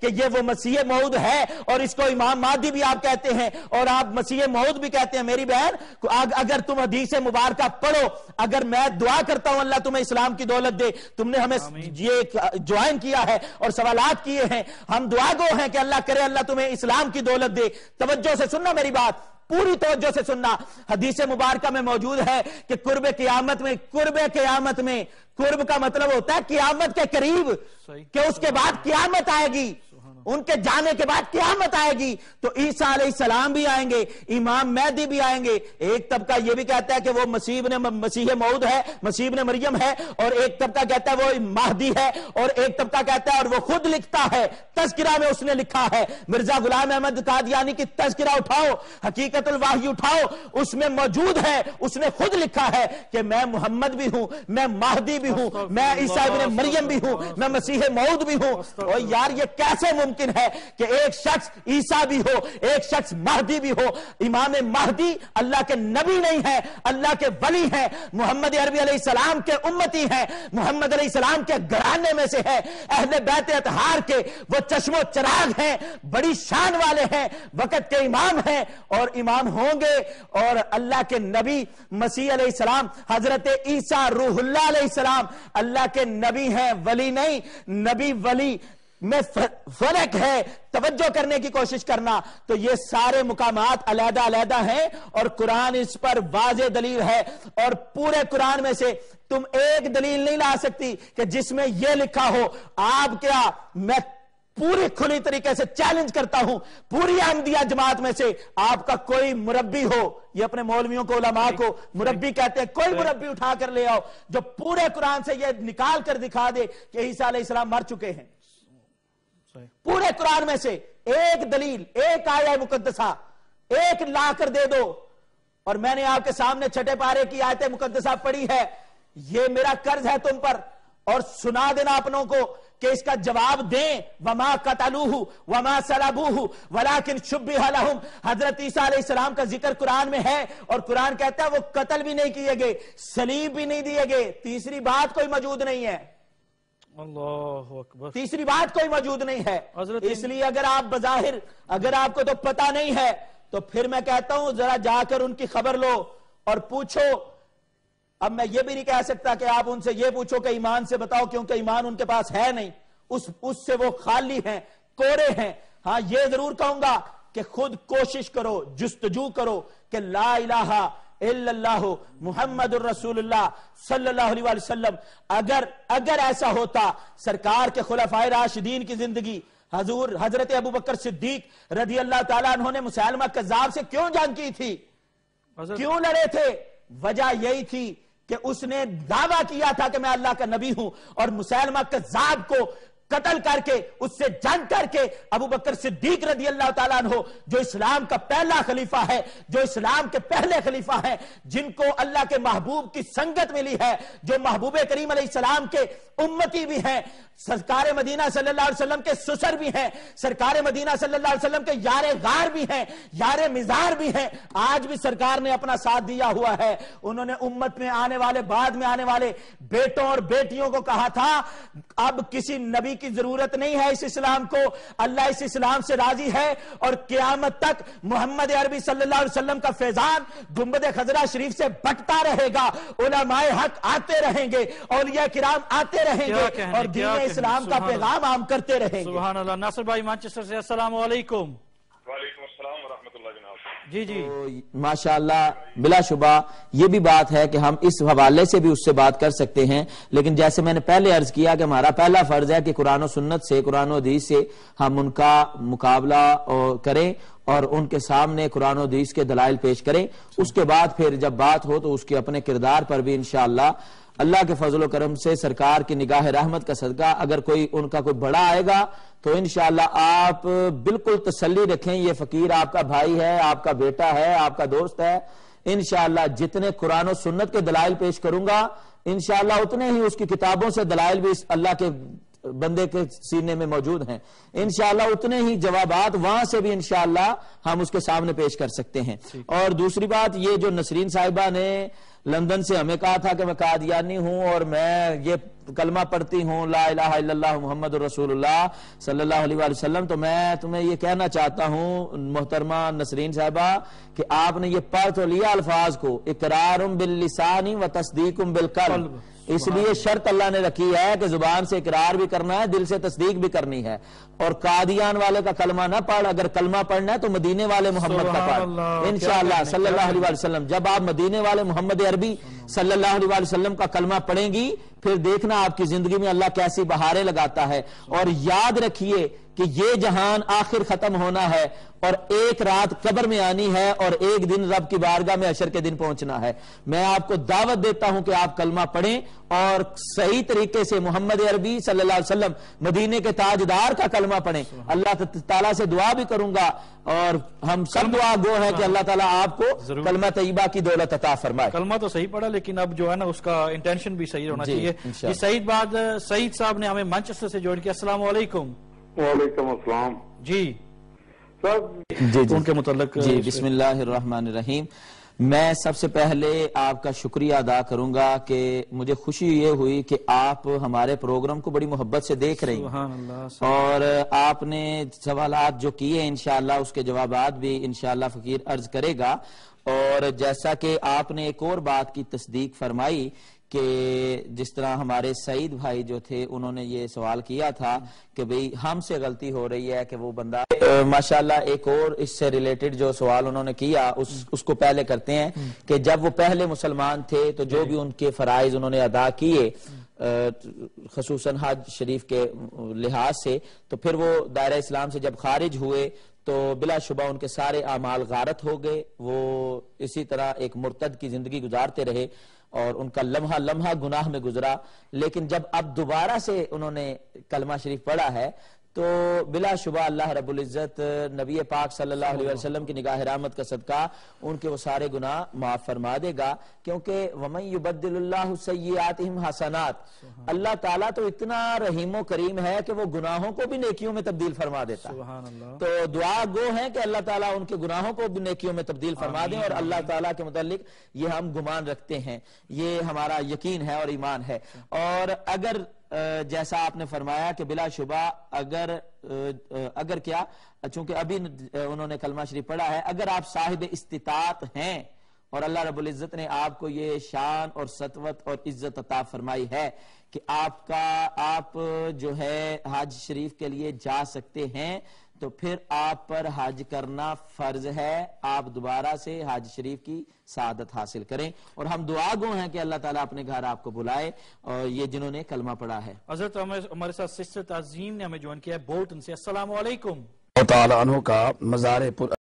کہ یہ وہ مسیح موعود ہے اور اس کو امام مہدی بھی آپ کہتے ہیں اور آپ مسیح موعود بھی کہتے ہیں. میری بہن اگر تم حدیث مبارکہ پڑھو, اگر میں دعا کرتا ہوں اللہ تمہیں اسلام کی دولت دے, تم نے ہمیں یہ جوائن کیا ہے اور سوالات کیے ہیں, ہم دعا گو ہیں کہ اللہ کرے اللہ تمہیں اسلام کی دولت دے. توجہ سے سننا میری بات, پوری توجہ سے سننا. حدیث مبارکہ میں موجود ہے کہ قرب قیامت میں قرب کا مطلب ہوتا ہے قیامت کے قریب, کہ اس کے بعد قیامت آئے گی, ان کے جانے کے بعد قیامت آئے گی تو عیسیٰ علیہ السلام بھی آئیں گے, امام مہدی بھی آئیں گے. ایک طبقہ یہ بھی کہتا ہے کہ وہ مسیح موعود ہے, مسیح ابن مریم ہے, اور ایک طبقہ کہتا ہے وہ مہدی ہے, اور ایک طبقہ کہتا ہے اور وہ خود لکھتا ہے, تذکرہ میں اس نے لکھا ہے. مرزا غلام احمد قادیانی کی تذکرہ اٹھاؤ, حقیقت الوحی اٹھاؤ, اس میں موجود ہے, اس نے خود لکھا ہے کہ میں محمد بھی ہوں, میں مہدی بھی ہوں, میں عیسیٰ ابن مریم بھی ہوں, میں مسیح موعود بھی ہوں. اور یار یہ کیسے ممکن ہے کہ ایک شخص عیسیٰ بھی ہو, ایک شخص مہدی بھی ہو؟ امام مہدی اللہ کے نبی نہیں ہے, اللہ کے ولی ہیں, محمد عربی علیہ السلام کے امتی ہیں, محمد علیہ السلام کے گھرانے میں سے ہے, اہل بیت اطہار کے وہ چشم و چراغ ہیں, بڑی شان والے ہیں, وقت کے امام ہیں اور امام ہوں گے. اور اللہ کے نبی مسیح علیہ السلام حضرت عیسیٰ روح اللہ علیہ السلام اللہ کے نبی ہیں, ولی نہیں. نبی ولی میں فرق ہے, توجہ کرنے کی کوشش کرنا. تو یہ سارے مقامات علیحدہ علیحدہ ہیں اور قرآن اس پر واضح دلیل ہے, اور پورے قرآن میں سے تم ایک دلیل نہیں لا سکتی کہ جس میں یہ لکھا ہو. آپ کیا, میں پوری کھلی طریقے سے چیلنج کرتا ہوں, پوری احمدیہ جماعت میں سے آپ کا کوئی مربی ہو, یہ اپنے مولویوں کو علماء کو مربی کہتے ہیں, کوئی مربی اٹھا کر لے آؤ جو پورے قرآن سے یہ نکال کر دکھا دے کہ عیسیٰ علیہ السلام مر چکے ہیں. پورے قرآن میں سے ایک دلیل, ایک آیہ مقدسہ ایک لا کر دے دو. اور میں نے آپ کے سامنے چھٹے پارے کی آیت مقدسہ پڑھی ہے, یہ میرا قرض ہے تم پر, اور سنا دینا اپنوں کو کہ اس کا جواب دیں. وما قتلوہ وما صلبوہ ولکن شبہ لہم. حضرت عیسیٰ علیہ السلام کا ذکر قرآن میں ہے اور قرآن کہتا ہے وہ قتل بھی نہیں کیے گئے, صلیب بھی نہیں دیے گئے. تیسری بات کوئی موجود نہیں ہے, اللہ اکبر, تیسری بات کوئی موجود نہیں ہے. اس لیے اگر آپ بظاہر, اگر آپ کو تو پتہ نہیں ہے تو پھر میں کہتا ہوں ذرا جا کر ان کی خبر لو اور پوچھو. اب میں یہ بھی نہیں کہہ سکتا کہ آپ ان سے یہ پوچھو کہ ایمان سے بتاؤ, کیونکہ ایمان ان کے پاس ہے نہیں, اس سے وہ خالی ہیں, کورے ہیں. ہاں یہ ضرور کہوں گا کہ خود کوشش کرو, جستجو کرو کہ لا الہ الا اللہ محمد الرسول اللہ صلی اللہ علیہ وسلم. اگر ایسا ہوتا, سرکار کے خلفائے راشدین کی زندگی, حضرت ابو بکر صدیق رضی اللہ تعالیٰ عنہ نے مسیلمہ کذاب سے کیوں جنگ کی تھی, کیوں لڑے تھے؟ وجہ یہی تھی کہ اس نے دعویٰ کیا تھا کہ میں اللہ کا نبی ہوں, اور مسیلمہ کذاب کو قتل کر کے, اس سے جنگ کر کے ابو بکر صدیق رضی اللہ تعالیٰ عنہ جو اسلام کا پہلا خلیفہ ہے, جو اسلام کے پہلے خلیفہ ہیں, جن کو اللہ کے محبوب کی سنگت ملی ہے, جو محبوب کریم علیہ السلام کے امتی بھی ہیں, سرکار مدینہ صلی اللہ علیہ وسلم کے سسر بھی ہیں, سرکار مدینہ صلی اللہ علیہ وسلم کے یار غار بھی ہیں, یار مزار بھی ہیں, آج بھی سرکار نے اپنا ساتھ دیا ہوا ہے. انہوں نے امت میں آنے والے, بعد میں آنے والے بیٹوں اور بیٹیوں کو کہا تھا اب کسی نبی کی ضرورت نہیں ہے اس اسلام کو, اللہ اس اسلام سے راضی ہے, اور قیامت تک محمد عربی صلی اللہ علیہ وسلم کا فیضان گنبد خضرا شریف سے بٹتا رہے گا, علماء حق آتے رہیں گے, اولیاء کرام آتے رہیں گے, اور دین اسلام کا پیغام عام کرتے رہیں گے. سبحان اللہ. ناصر بھائی مانچسٹر سے, السلام علیکم. وعلیکم السلام ورحمۃ اللہ جناب. جی جی ماشاءاللہ, بلا شبہ یہ بھی بات ہے کہ ہم اس حوالے سے بھی اس سے بات کر سکتے ہیں, لیکن جیسے میں نے پہلے عرض کیا کہ ہمارا پہلا فرض ہے کہ قرآن و سنت سے, قرآن و حدیث سے ہم ان کا مقابلہ کریں اور ان کے سامنے قرآن و حدیث کے دلائل پیش کریں. اس کے بعد پھر جب بات ہو تو اس کے اپنے کردار پر بھی انشاءاللہ اللہ کے فضل و کرم سے, سرکار کی نگاہ رحمت کا صدقہ, اگر کوئی ان کا کوئی بڑا آئے گا تو انشاءاللہ آپ بالکل تسلی رکھیں, یہ فقیر آپ کا بھائی ہے, آپ کا بیٹا ہے, آپ کا دوست ہے. انشاءاللہ جتنے قرآن و سنت کے دلائل پیش کروں گا انشاءاللہ اتنے ہی اس کی کتابوں سے دلائل بھی اس اللہ کے بندے کے سینے میں موجود ہیں. انشاءاللہ اتنے ہی جوابات وہاں سے بھی انشاءاللہ ہم اس کے سامنے پیش کر سکتے ہیں. اور دوسری بات, یہ جو نسرین صاحبہ نے لندن سے ہمیں کہا تھا کہ میں قادیانی ہوں اور میں یہ کلمہ پڑھتی ہوں لا الہ الا اللہ محمد رسول اللہ صلی اللہ علیہ وآلہ وسلم، تو میں تمہیں یہ کہنا چاہتا ہوں محترمہ نسرین صاحبہ کہ آپ نے یہ پڑھ تو لیا الفاظ کو، اقرار باللسان و تصدیق بالقلب، اس لیے شرط اللہ نے رکھی ہے کہ زبان سے اقرار بھی کرنا ہے، دل سے تصدیق بھی کرنی ہے، اور قادیان والے کا کلمہ نہ پڑھ، اگر کلمہ پڑھنا ہے تو مدینے والے محمد کا پڑھ انشاءاللہ صلی اللہ علیہ وآلہ وسلم۔ جب آپ مدینے والے محمد عربی صلی اللہ علیہ وآلہ وسلم کا کلمہ پڑھیں گی پھر دیکھنا آپ کی زندگی میں اللہ کیسی بہاریں لگاتا ہے۔ اور یاد رکھیے کہ یہ جہان آخر ختم ہونا ہے اور ایک رات قبر میں آنی ہے اور ایک دن رب کی بارگاہ میں حشر کے دن پہنچنا ہے۔ میں آپ کو دعوت دیتا ہوں کہ آپ کلمہ پڑھیں اور صحیح طریقے سے محمد عربی صلی اللہ علیہ وسلم مدینے کے تاجدار کا کلمہ پڑھیں۔ اللہ تعالیٰ سے دعا بھی کروں گا اور ہم سب دعا گو ہیں کہ اللہ تعالیٰ آپ کو کلمہ طیبہ کی دولت عطا فرمائے۔ کلمہ تو صحیح پڑھا لیکن اب جو ہے نا اس کا انٹینشن بھی صحیح ہونا چاہیے۔ سعید صاحب نے ہمیں مانچسٹر سے جوڑ کیا، السلام علیکم۔ وعلیکم السلام جی جی ان کے متعلق جی بسم اللہ الرحمن الرحیم۔ میں سب سے پہلے آپ کا شکریہ ادا کروں گا کہ مجھے خوشی یہ ہوئی کہ آپ ہمارے پروگرام کو بڑی محبت سے دیکھ رہی ہیں اور آپ نے سوالات جو کیے انشاءاللہ اس کے جوابات بھی انشاءاللہ فقیر عرض کرے گا۔ اور جیسا کہ آپ نے ایک اور بات کی تصدیق فرمائی کہ جس طرح ہمارے سعید بھائی جو تھے انہوں نے یہ سوال کیا تھا کہ بھئی ہم سے غلطی ہو رہی ہے کہ وہ بندہ ماشاءاللہ ایک اور اس سے ریلیٹڈ جو سوال انہوں نے کیا اس کو پہلے کرتے ہیں کہ جب وہ پہلے مسلمان تھے تو جو بھی ان کے فرائض انہوں نے ادا کیے خصوصاً حج شریف کے لحاظ سے، تو پھر وہ دائرہ اسلام سے جب خارج ہوئے تو بلا شبہ ان کے سارے اعمال غارت ہو گئے، وہ اسی طرح ایک مرتد کی زندگی گزارتے رہے اور ان کا لمحہ لمحہ گناہ میں گزرا۔ لیکن جب اب دوبارہ سے انہوں نے کلمہ شریف پڑھا ہے تو بلا شبہ اللہ رب العزت نبی پاک صلی اللہ علیہ وسلم کی نگاہ رحمت کا صدقہ ان کے وہ سارے گناہ معاف فرما دے گا، کیونکہ وَمَن يُبَدِّلُ اللَّهُ سَيِّئَاتِهِمْ حَسَنَاتٍ، اللہ تعالیٰ تو اتنا رحیم و کریم ہے کہ وہ گناہوں کو بھی نیکیوں میں تبدیل فرما دیتا ہے۔ تو دعا گو ہے کہ اللہ تعالیٰ ان کے گناہوں کو بھی نیکیوں میں تبدیل فرما دیں، اور اللہ تعالیٰ کے متعلق یہ ہم گمان رکھتے ہیں، یہ ہمارا یقین ہے اور ایمان ہے۔ اور اگر جیسا آپ نے فرمایا کہ بلا شبہ اگر کیا، چونکہ ابھی انہوں نے کلمہ شریف پڑھا ہے، اگر آپ صاحب استطاعت ہیں اور اللہ رب العزت نے آپ کو یہ شان اور سطوت اور عزت عطا فرمائی ہے کہ آپ جو ہے حج شریف کے لیے جا سکتے ہیں، تو پھر آپ پر حج کرنا فرض ہے، آپ دوبارہ سے حج شریف کی سعادت حاصل کریں، اور ہم دعا گو ہیں کہ اللہ تعالیٰ اپنے گھر آپ کو بلائے، اور یہ جنہوں نے کلمہ پڑھا ہے۔ حضرت ہمارے ساتھ سسٹر تعظیم نے ہمیں جوائن کیا ہے بولٹن سے، السلام علیکم۔ اللہ تعالیٰ عنہ کا مزار پر